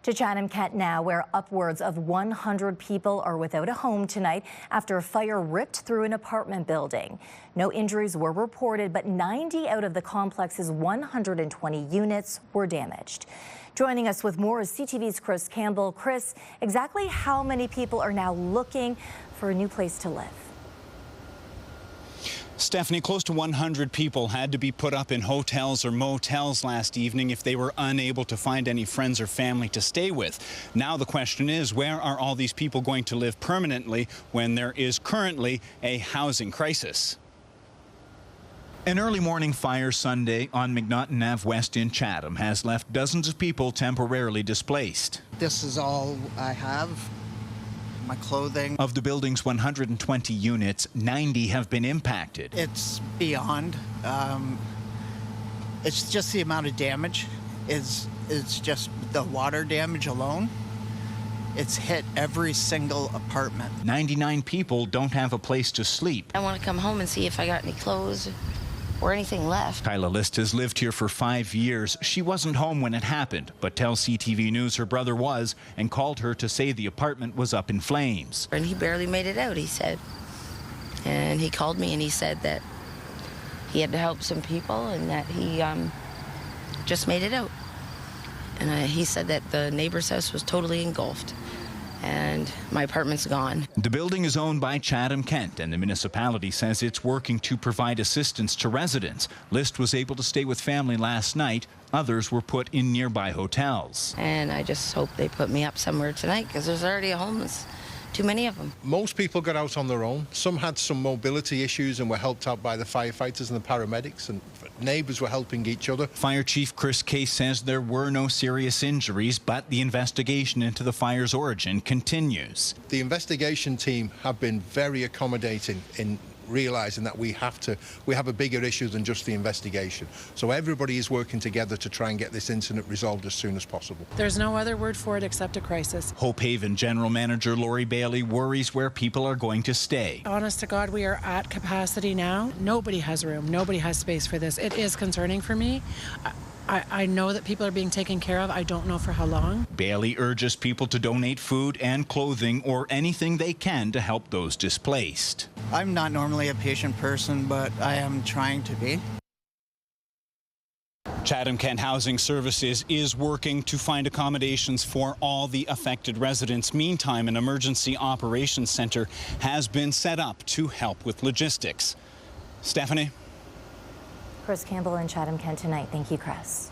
To Chatham, Kent now, where upwards of 100 people are without a home tonight after a fire ripped through an apartment building. No injuries were reported, but 90 out of the complex's 120 units were damaged. Joining us with more is CTV's Chris Campbell. Chris, exactly how many people are now looking for a new place to live? Stephanie, close to 100 people had to be put up in hotels or motels last evening if they were unable to find any friends or family to stay with. Now the question is, where are all these people going to live permanently when there is currently a housing crisis? An early morning fire Sunday on McNaughton Ave West in Chatham has left dozens of people temporarily displaced. This is all I have. My clothing. Of the building's 120 units, 90 have been impacted. It's beyond. It's just the amount of damage. It's just the water damage alone. It's hit every single apartment. 99 people don't have a place to sleep. I want to come home and see if I got any clothes or anything left. Kyla List has lived here for 5 years. She wasn't home when it happened, but tells CTV News her brother was and called her to say the apartment was up in flames. And he barely made it out, he said. And he called me and he said that he had to help some people and that he just made it out. And he said that the neighbor's house was totally engulfed. And my apartment's gone. The building is owned by Chatham, Kent, and the municipality says it's working to provide assistance to residents. List was able to stay with family last night. Others were put in nearby hotels. And I just hope they put me up somewhere tonight because there's already a homeless. Too many of them. Most people got out on their own. Some had some mobility issues and were helped out by the firefighters and the paramedics, and neighbours were helping each other. Fire Chief Chris Case says there were no serious injuries, but the investigation into the fire's origin continues. The investigation team have been very accommodating in realising that we have a bigger issue than just the investigation. So everybody is working together to try and get this incident resolved as soon as possible. There's no other word for it except a crisis. Hope Haven General Manager Lori Bailey worries where people are going to stay. Honest to God, we are at capacity now. Nobody has room. Nobody has space for this. It is concerning for me. I know that people are being taken care of. I don't know for how long. Bailey urges people to donate food and clothing or anything they can to help those displaced. I'm not normally a patient person, but I am trying to be. Chatham Kent Housing Services is working to find accommodations for all the affected residents. Meantime, an emergency operations center has been set up to help with logistics. Stephanie? Chris Campbell in Chatham, Kent tonight. Thank you, Chris.